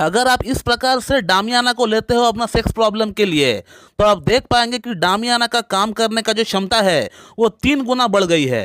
अगर आप इस प्रकार से डामियाना को लेते हो अपना सेक्स प्रॉब्लम के लिए, तो आप देख पाएंगे कि डामियाना का काम करने का जो क्षमता है वो 3 गुना बढ़ गई है।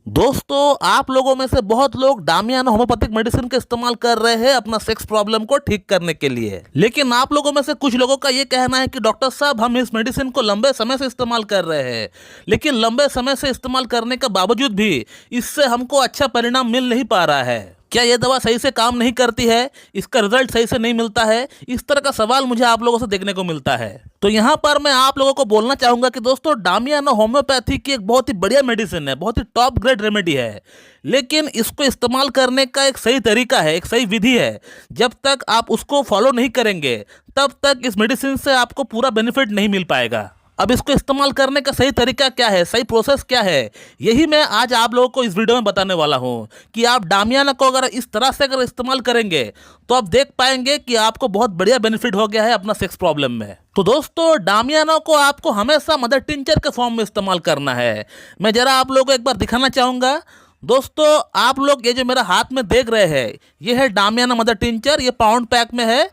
दोस्तों, आप लोगों में से बहुत लोग डामियाना होम्योपैथिक मेडिसिन का इस्तेमाल कर रहे हैं अपना सेक्स प्रॉब्लम को ठीक करने के लिए, लेकिन आप लोगों में से कुछ लोगों का ये कहना है कि डॉक्टर साहब, हम इस मेडिसिन को लंबे समय से इस्तेमाल कर रहे हैं, लेकिन लंबे समय से इस्तेमाल करने के बावजूद भी इससे हमको अच्छा परिणाम मिल नहीं पा रहा है। क्या ये दवा सही से काम नहीं करती है? इसका रिजल्ट सही से नहीं मिलता है? इस तरह का सवाल मुझे आप लोगों से देखने को मिलता है। तो यहाँ पर मैं आप लोगों को बोलना चाहूंगा कि दोस्तों, डामियाना होम्योपैथी की एक बहुत ही बढ़िया मेडिसिन है, बहुत ही टॉप ग्रेड रेमेडी है, लेकिन इसको इस्तेमाल करने का एक सही तरीका है, एक सही विधि है। जब तक आप उसको फॉलो नहीं करेंगे तब तक इस मेडिसिन से आपको पूरा बेनिफिट नहीं मिल पाएगा। अब इसको इस्तेमाल करने का सही तरीका क्या है, सही प्रोसेस क्या है, यही मैं आज आप लोगों को इस वीडियो में बताने वाला हूं कि आप डामियाना को अगर इस तरह से अगर इस्तेमाल करेंगे तो आप देख पाएंगे कि आपको बहुत बढ़िया बेनिफिट हो गया है अपना सेक्स प्रॉब्लम में। तो दोस्तों, डामियाना को आपको हमेशा मदर टिंचर के फॉर्म में इस्तेमाल करना है। मैं जरा आप लोगों को एक बार दिखाना चाहूँगा। दोस्तों, आप लोग ये जो मेरा हाथ में देख रहे हैं, ये है डामियाना मदर टिंचर, ये पाउंड पैक में है।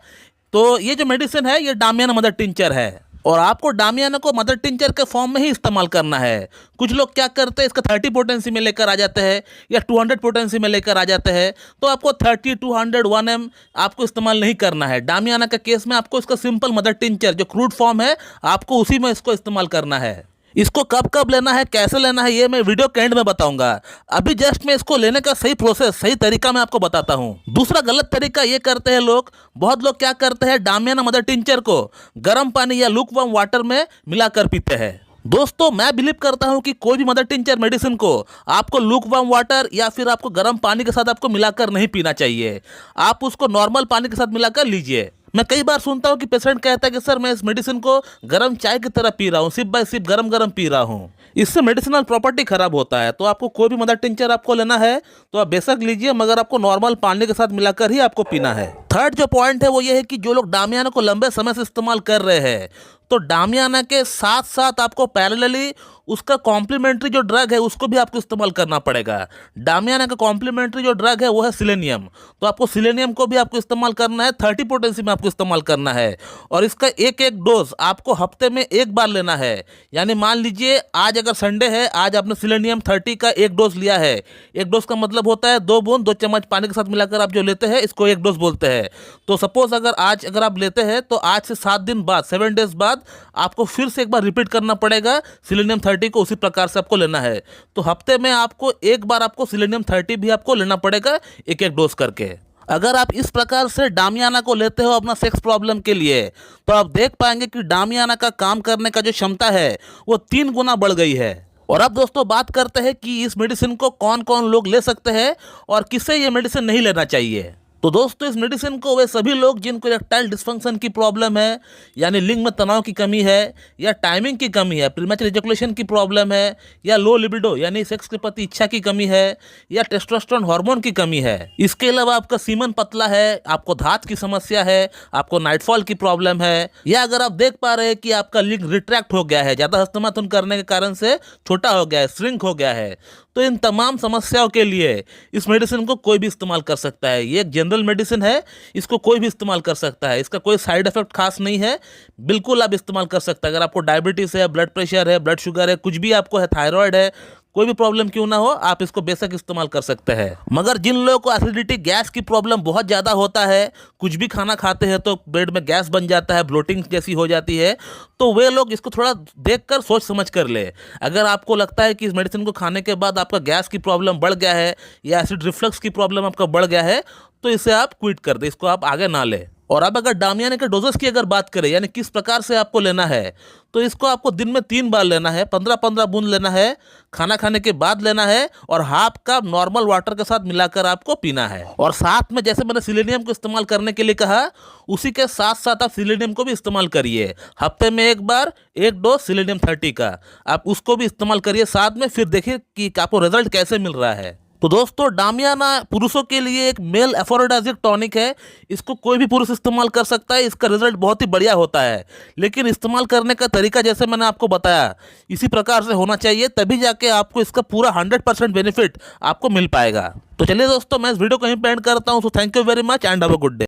तो ये जो मेडिसिन है ये डामियाना मदर टिंचर है और आपको डामियाना को मदर टिंचर के फॉर्म में ही इस्तेमाल करना है। कुछ लोग क्या करते हैं, इसका 30 पोटेंसी में लेकर आ जाते हैं या 200 पोटेंसी में लेकर आ जाते हैं, तो आपको 30, 200, 1M आपको इस्तेमाल नहीं करना है। डामियाना के केस में आपको इसका सिंपल मदर टिंचर जो क्रूड फॉर्म है, आपको उसी में इसको इस्तेमाल करना है। इसको कब कब लेना है, कैसे लेना है, ये मैं वीडियो के एंड में बताऊंगा। अभी जस्ट मैं इसको लेने का सही प्रोसेस, सही तरीका मैं आपको बताता हूं। दूसरा गलत तरीका ये करते हैं लोग, बहुत लोग क्या करते हैं, डामियाना मदर टिंचर को गर्म पानी या लुकवार्म वाटर में मिलाकर पीते हैं। दोस्तों, मैं बिलीव करता हूं कि कोई भी मदर टिंचर मेडिसिन को आपको लुकवार्म वाटर या फिर आपको गर्म पानी के साथ आपको मिलाकर नहीं पीना चाहिए। आप उसको नॉर्मल पानी के साथ मिलाकर लीजिए। मैं कई बार सुनता हूं कि पेशेंट कहता है कि सर, मैं इस मेडिसिन को गर्म चाय की तरह पी रहा हूं, सिप बाय सिप गरम गरम पी रहा हूं, इससे मेडिसिनल प्रॉपर्टी खराब होता है। तो आपको कोई भी मदर टिंचर आपको लेना है तो आप बेशक लीजिए, मगर आपको नॉर्मल पानी के साथ मिलाकर ही आपको पीना है। थर्ड जो पॉइंट है वो ये है कि जो लोग डामियाना को लंबे समय से इस्तेमाल कर रहे हैं, तो डामियाना के साथ साथ आपको पैरेलली उसका कॉम्प्लीमेंट्री जो ड्रग है उसको भी आपको इस्तेमाल करना पड़ेगा। डामियाना का कॉम्प्लीमेंट्री जो ड्रग है वो है सिलेनियम, तो आपको सिलेनियम को भी आपको इस्तेमाल करना है, 30 पोटेंसी में आपको इस्तेमाल करना है। और इसका एक एक डोज आपको हफ्ते में एक बार लेना है। यानी मान लीजिए आज अगर संडे है, आज आपने सिलेनियम 30 का एक डोज लिया है। एक डोज का मतलब होता है 2 बूंद 2 चम्मच पानी के साथ मिलाकर आप जो लेते हैं, इसको एक डोज बोलते हैं। तो सपोज अगर आप लेते हैं तो आज से 7 दिन बाद, 7 डेज बाद आपको फिर से एक बार रिपीट करना पड़ेगा सिलेनियम 30 को, उसी प्रकार से आपको लेना है। तो हफ्ते में आपको एक बार आपको सिलेनियम 30 भी आपको लेना पड़ेगा, एक एक डोज करके। अगर आप इस प्रकार से डामियाना को लेते हो अपना सेक्स प्रॉब्लम के लिए, तो आप देख पाएंगे कि डामियाना का काम करने का जो क्षमता है वो 3 गुना बढ़ गई है। और अब दोस्तों, बात करते हैं कि इस मेडिसिन को कौन कौन लोग ले सकते हैं और किसे ये मेडिसिन नहीं लेना चाहिए। तो दोस्तों, इस मेडिसिन को वे सभी लोग जिनको इरेक्टाइल डिस्फंक्शन की प्रॉब्लम है, यानी लिंग में तनाव की कमी है, या टाइमिंग की कमी है, प्रीमैच्योर इजैकुलेशन की प्रॉब्लम है, या लो लिबिडो यानी सेक्स के प्रति इच्छा की कमी है, या टेस्टोस्टेरोन हार्मोन की कमी है। इसके अलावा आपका सीमन पतला है, आपको धात की समस्या है, आपको नाइटफॉल की प्रॉब्लम है, या अगर आप देख पा रहे हैं कि आपका लिंग रिट्रैक्ट हो गया है, ज़्यादा हस्तमैथुन करने के कारण से छोटा हो गया है, श्रिंक हो गया है, तो इन तमाम समस्याओं के लिए इस मेडिसिन को कोई भी इस्तेमाल कर सकता है। ये एक जनरल मेडिसिन है, इसको कोई भी इस्तेमाल कर सकता है, इसका कोई साइड इफेक्ट खास नहीं है, बिल्कुल आप इस्तेमाल कर सकते हैं। अगर आपको डायबिटीज़ है, ब्लड प्रेशर है, ब्लड शुगर है, कुछ भी आपको है, थायराइड है, कोई भी प्रॉब्लम क्यों ना हो, आप इसको बेशक इस्तेमाल कर सकते हैं। मगर जिन लोगों को एसिडिटी, गैस की प्रॉब्लम बहुत ज़्यादा होता है, कुछ भी खाना खाते हैं तो पेट में गैस बन जाता है, ब्लोटिंग जैसी हो जाती है, तो वे लोग इसको थोड़ा देखकर सोच समझ कर ले। अगर आपको लगता है कि इस मेडिसिन को खाने के बाद आपका गैस की प्रॉब्लम बढ़ गया है या एसिड रिफ्लक्स की प्रॉब्लम आपका बढ़ गया है, तो इसे आप क्विट कर दें, इसको आप आगे ना लें। और अब अगर डामियाना के डोजेस की अगर बात करें, यानी किस प्रकार से आपको लेना है, तो इसको आपको दिन में 3 बार लेना है, 15-15 बूंद लेना है, खाना खाने के बाद लेना है, और हाफ कप नॉर्मल वाटर के साथ मिलाकर आपको पीना है। और साथ में, जैसे मैंने सिलेनियम को इस्तेमाल करने के लिए कहा, उसी के साथ साथ आप सिलेनियम को भी इस्तेमाल करिए। हफ्ते में एक बार एक डोज सिलेनियम 30 का आप उसको भी इस्तेमाल करिए साथ में, फिर देखिए कि आपको रिजल्ट कैसे मिल रहा है। तो दोस्तों, डामियाना पुरुषों के लिए एक मेल एफोरोडाइजिक टॉनिक है, इसको कोई भी पुरुष इस्तेमाल कर सकता है, इसका रिजल्ट बहुत ही बढ़िया होता है। लेकिन इस्तेमाल करने का तरीका जैसे मैंने आपको बताया, इसी प्रकार से होना चाहिए, तभी जाके आपको इसका पूरा 100% बेनिफिट आपको मिल पाएगा। तो चलिए दोस्तों, मैं इस वीडियो को यहीं पे एंड करता हूँ। So thank you very much and have a good day.